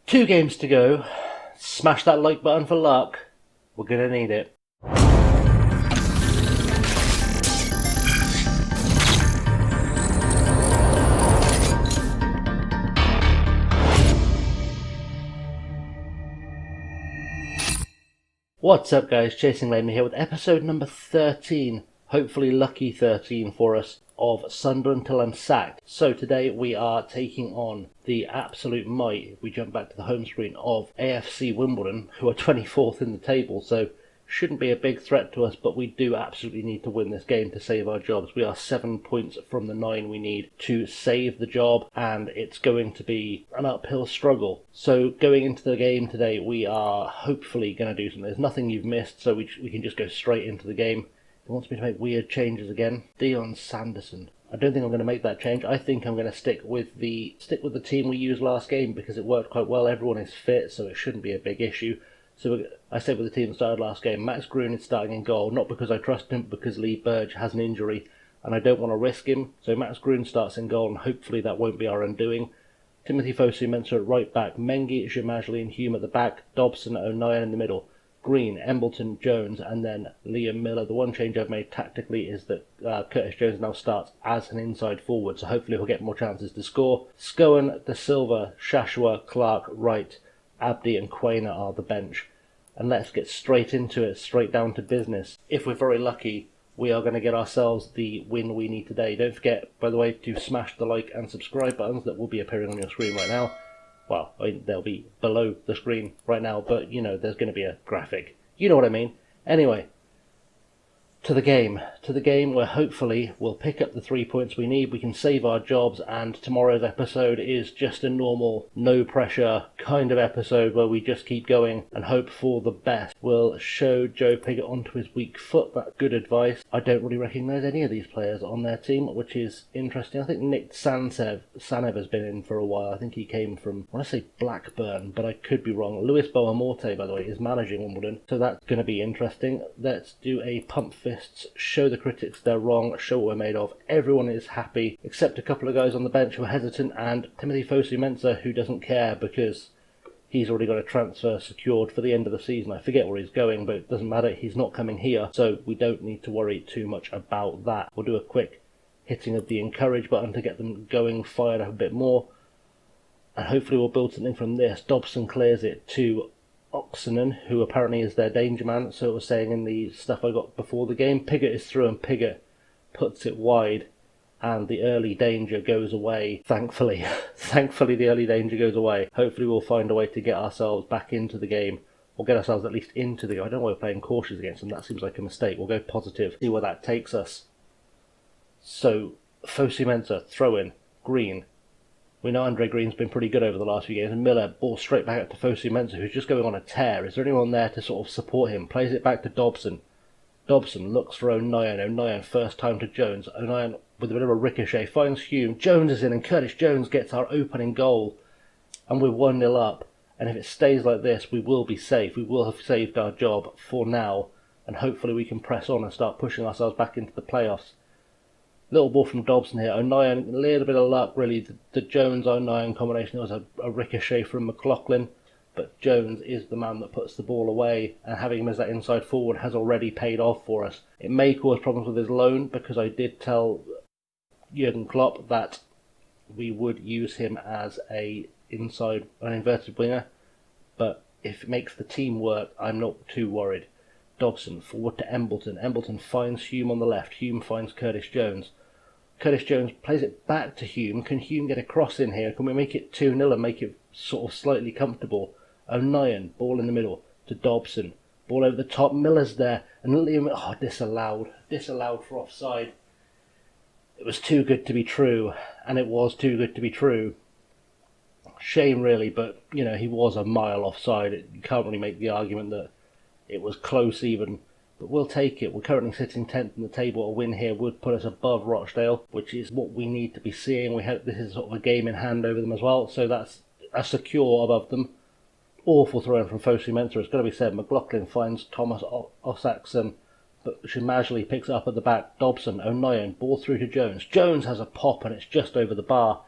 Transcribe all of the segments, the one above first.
2 games to go. Smash that like button for luck. We're gonna need it. What's up guys, Chasing Lame here with episode number 13, hopefully lucky 13 for us, of Sunderland Till I'm Sacked. So today we are taking on the absolute might, if we jump back to the home screen, of AFC Wimbledon, who are 24th in the table, so shouldn't be a big threat to us, but we do absolutely need to win this game to save our jobs. We are 7 points from the 9 we need to save the job, and it's going to be an uphill struggle. So going into the game today, we are hopefully going to do something. There's nothing you've missed, so we can just go straight into the game. He wants me to make weird changes again. Dion Sanderson. I don't think I'm going to make that change. I think I'm going to stick with the team we used last game because it worked quite well. Everyone is fit, so it shouldn't be a big issue. So I stayed with the team that started last game. Max Gruen is starting in goal, not because I trust him, but because Lee Burge has an injury and I don't want to risk him. So Max Gruen starts in goal and hopefully that won't be our undoing. Timothy Fosu-Mensah at right back, Mengi, Jemajli and Hume at the back, Dobson, O'Nien in the middle, Green, Embleton, Jones and then Liam Miller. The one change I've made tactically is that Curtis Jones now starts as an inside forward, so hopefully he'll get more chances to score. Scowen, De Silva, Shashua, Clark, Wright, Abdi and Quainer are the bench. And let's get straight into it, straight down to business. If we're very lucky, we are going to get ourselves the win we need today. Don't forget, by the way, to smash the like and subscribe buttons that will be appearing on your screen right now. Well, they'll be below the screen right now, but, you know, there's going to be a graphic. You know what I mean. Anyway, to the game where hopefully we'll pick up the 3 points we need, we can save our jobs, and tomorrow's episode is just a normal, no pressure kind of episode where we just keep going and hope for the best. We'll show Joe Pigott onto his weak foot. That's good advice. I don't really recognise any of these players on their team, which is interesting. I think Nick Sanev has been in for a while. I think he came from, I want to say Blackburn, but I could be wrong. Luis Boamorte, by the way, is managing Wimbledon, so that's going to be interesting. Let's do a pump fists, show the critics they're wrong, show what we're made of. Everyone is happy, except a couple of guys on the bench who are hesitant, and Timothy Fosu-Mensah, who doesn't care because he's already got a transfer secured for the end of the season. I forget where he's going, but it doesn't matter. He's not coming here, so we don't need to worry too much about that. We'll do a quick hitting of the encourage button to get them going, fired up a bit more, and hopefully we'll build something from this. Dobson clears it to Oxenen, who apparently is their danger man, so it was saying in the stuff I got before the game. Pigott is through and Pigott puts it wide, and the early danger goes away, thankfully. Thankfully the early danger goes away. Hopefully we'll find a way to get ourselves back into the game, or get ourselves at least into the game. I don't know why we're playing cautious against them, that seems like a mistake. We'll go positive, see where that takes us. So, Fosu-Mensah, throw in, Green. We know Andre Green's been pretty good over the last few games, and Miller, ball straight back up to Fosu-Mensah, who's just going on a tear. Is there anyone there to sort of support him? Plays it back to Dobson. Dobson looks for O'Nien. O'Nien first time to Jones. O'Nien with a bit of a ricochet finds Hume. Jones is in, and Curtis Jones gets our opening goal. And we're 1-0 up. And if it stays like this, we will be safe. We will have saved our job for now. And hopefully we can press on and start pushing ourselves back into the playoffs. Little ball from Dobson here. O'Nien, a little bit of luck really. The Jones-O'Nien combination, there was a ricochet from McLaughlin. But Jones is the man that puts the ball away, and having him as that inside forward has already paid off for us. It may cause problems with his loan, because I did tell Jurgen Klopp that we would use him as an inverted winger, but if it makes the team work, I'm not too worried. Dobson forward to Embleton. Embleton finds Hume on the left. Hume finds Curtis Jones. Curtis Jones plays it back to Hume. Can Hume get a cross in here? Can we make it 2-0 and make it sort of slightly comfortable? O'Nien, ball in the middle to Dobson. Ball over the top. Miller's there. And Liam, disallowed for offside. It was too good to be true. And it was too good to be true. Shame really, but, you know, he was a mile offside. You can't really make the argument that it was close even. But we'll take it. We're currently sitting 10th in the table. A win here would put us above Rochdale, which is what we need to be seeing. This is sort of a game in hand over them as well, so that's a secure above them. Awful throw in from Fosu-Mensah, it's got to be said. McLaughlin finds Thomas Osaksson, but Jemajli picks it up at the back. Dobson, O'Nien, ball through to Jones. Jones has a pop and it's just over the bar.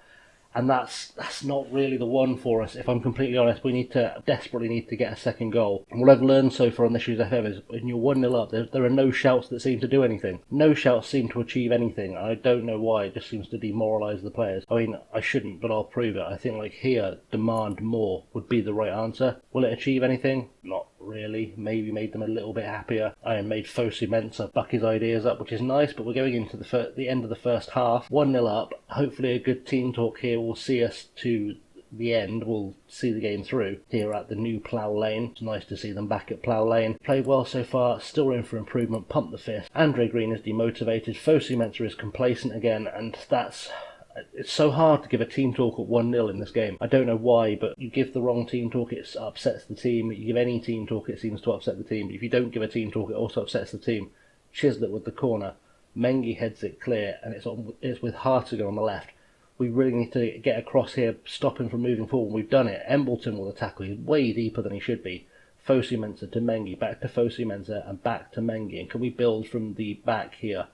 And that's not really the one for us, if I'm completely honest. We desperately need to get a second goal. And what I've learned so far on this year's FM is when you're 1-0 up, there are no shouts that seem to do anything. No shouts seem to achieve anything. I don't know why. It just seems to demoralise the players. I mean, I shouldn't, but I'll prove it. I think like here, demand more would be the right answer. Will it achieve anything? Not really. Maybe made them a little bit happier. I made Fosu Mensah buck his ideas up, which is nice, but we're going into the end of the first half. 1-0 up. Hopefully a good team talk here will see us to the end. We'll see the game through here at the new Plough Lane. It's nice to see them back at Plough Lane. Played well so far, still room for improvement. Pump the fist. Andre Green is demotivated. Fosu Mensah is complacent again, and it's so hard to give a team talk at 1-0 in this game. I don't know why, but you give the wrong team talk, it upsets the team. You give any team talk, it seems to upset the team. If you don't give a team talk, it also upsets the team. Chislett with the corner. Mengi heads it clear, and it's with Hartigan on the left. We really need to get across here, stop him from moving forward. We've done it. Embleton with a tackle. He's way deeper than he should be. Fosu Mensah to Mengi, back to Fosu Mensah, and back to Mengi. And can we build from the back here?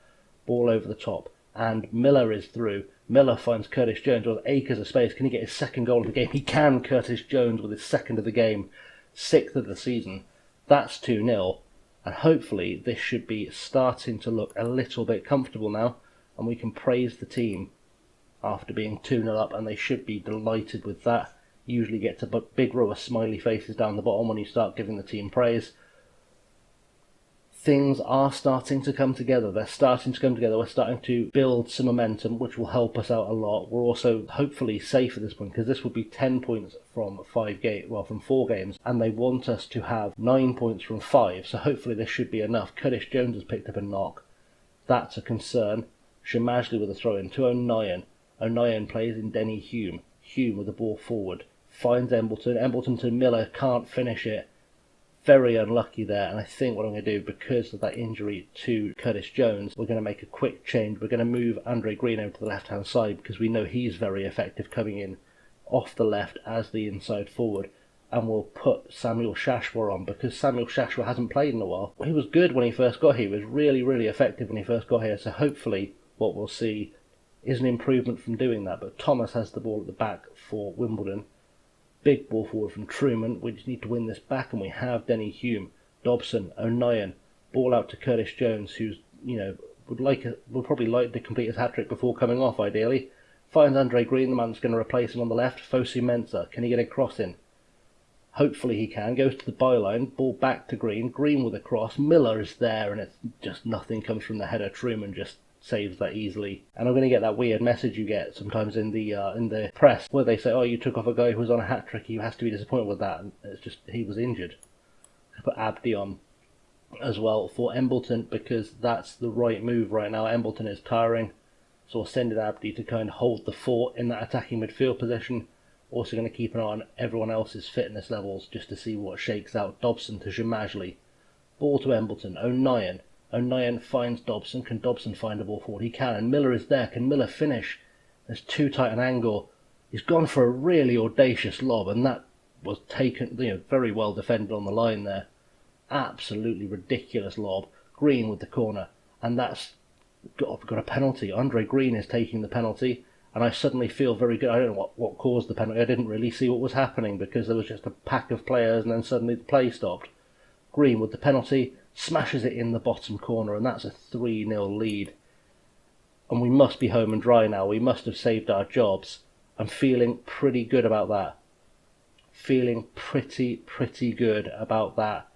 Ball over the top. And Miller is through. Miller finds Curtis Jones with acres of space. Can he get his second goal of the game? He can. Curtis Jones with his second of the game. 6th of the season. That's 2-0. And hopefully this should be starting to look a little bit comfortable now. And we can praise the team after being 2-0 up, and they should be delighted with that. Usually gets a big row of smiley faces down the bottom when you start giving the team praise. Things are starting to come together. They're starting to come together. We're starting to build some momentum, which will help us out a lot. We're also hopefully safe at this point, because this would be 10 points from 4 games, and they want us to have 9 points from 5. So hopefully this should be enough. Curtis Jones has picked up a knock. That's a concern. Shamajli with a throw in to O'Nien. O'Nien plays in Denny Hume. Hume with the ball forward. Finds Embleton. Embleton to Miller. Can't finish it. Very unlucky there. And I think what I'm going to do, because of that injury to Curtis Jones, we're going to make a quick change. We're going to move Andre Green over to the left-hand side, because we know he's very effective coming in off the left as the inside forward. And we'll put Samuel Shashwa on, because Samuel Shashwa hasn't played in a while. He was good when he first got here. He was really, really effective when he first got here. So hopefully what we'll see is an improvement from doing that. But Thomas has the ball at the back for Wimbledon. Big ball forward from Truman. We just need to win this back, and we have Denny Hume, Dobson, O'Nien. Ball out to Curtis Jones, who's would probably like to complete his hat-trick before coming off, ideally. Finds Andre Green, the man that's going to replace him on the left. Fosu Mensah. Can he get a cross in? Hopefully he can. Goes to the byline. Ball back to Green. Green with a cross. Miller is there, and it's just nothing comes from the header. Truman just saves that easily. And I'm going to get that weird message you get sometimes in the press, where they say, oh, you took off a guy who was on a hat-trick, you have to be disappointed with that. And it's just, he was injured. I put Abdi on as well for Embleton, because that's the right move right now. Embleton is tiring, so I'll send it Abdi to kind of hold the fort in that attacking midfield position. Also going to keep an eye on everyone else's fitness levels just to see what shakes out. Dobson to Jamajli. Ball to Embleton. O'Nien. O'Nien finds Dobson. Can Dobson find a ball forward? He can, and Miller is there. Can Miller finish? There's too tight an angle. He's gone for a really audacious lob, and that was taken, very well defended on the line there. Absolutely ridiculous lob. Green with the corner, and that's got a penalty. Andre Green is taking the penalty, and I suddenly feel very good. I don't know what caused the penalty. I didn't really see what was happening, because there was just a pack of players, and then suddenly the play stopped. Green with the penalty. Smashes it in the bottom corner, and that's a 3-0 lead. And we must be home and dry now. We must have saved our jobs. I'm feeling pretty good about that. Feeling pretty good about that.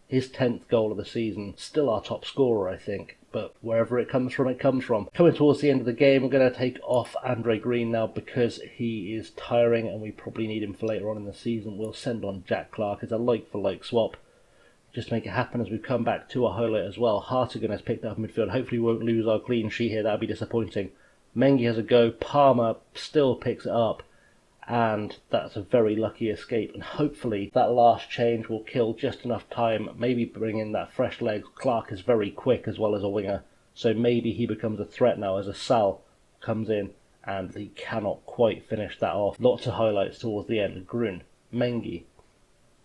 His 10th goal of the season. Still our top scorer, I think. But wherever it comes from, it comes from. Coming towards the end of the game, we're going to take off Andre Green now, because he is tiring and we probably need him for later on in the season. We'll send on Jack Clark as a like-for-like swap, just to make it happen as we come back to a highlight as well. Hartigan has picked up midfield. Hopefully we won't lose our clean sheet here. That would be disappointing. Mengi has a go. Palmer still picks it up. And that's a very lucky escape. And hopefully that last change will kill just enough time. Maybe bring in that fresh leg. Clark is very quick as well as a winger. So maybe he becomes a threat now as a Sal comes in. And he cannot quite finish that off. Lots of highlights towards the end. Grun. Mengi.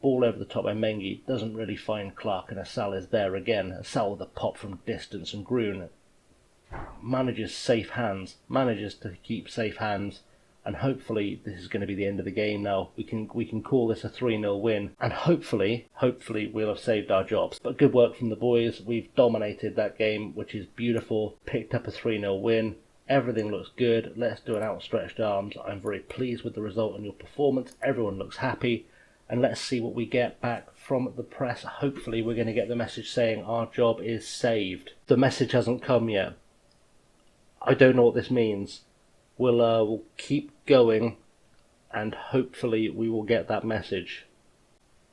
Ball over the top by Mengi, doesn't really find Clark, and Asal is there again. Asal with a pop from distance, and Grun manages to keep safe hands, and hopefully this is going to be the end of the game now. We can call this a 3-0 win, and hopefully we'll have saved our jobs. But good work from the boys. We've dominated that game, which is beautiful. Picked up a 3-0 win. Everything looks good. Let's do an outstretched arms. I'm very pleased with the result and your performance. Everyone looks happy. And let's see what we get back from the press. Hopefully we're going to get the message saying our job is saved. The message hasn't come yet. I don't know what this means. We'll keep going and hopefully we will get that message.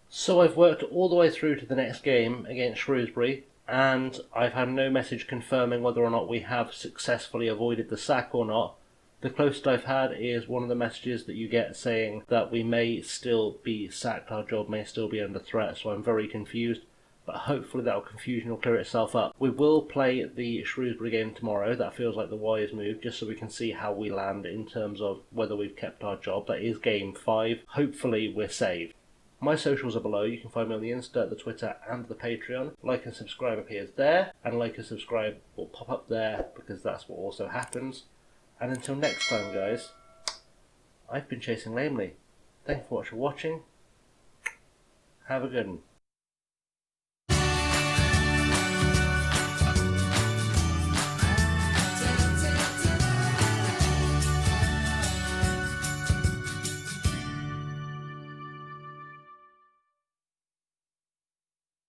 So I've worked all the way through to the next game against Shrewsbury, and I've had no message confirming whether or not we have successfully avoided the sack or not. The closest I've had is one of the messages that you get saying that we may still be sacked, our job may still be under threat, so I'm very confused. But hopefully that confusion will clear itself up. We will play the Shrewsbury game tomorrow. That feels like the wise move, just so we can see how we land in terms of whether we've kept our job. That is game 5. Hopefully we're saved. My socials are below. You can find me on the Insta, the Twitter and the Patreon. Like and subscribe appears there, and like and subscribe will pop up there because that's what also happens. And until next time, guys, I've been Chasing Lamely. Thank you for watching. Have a good one.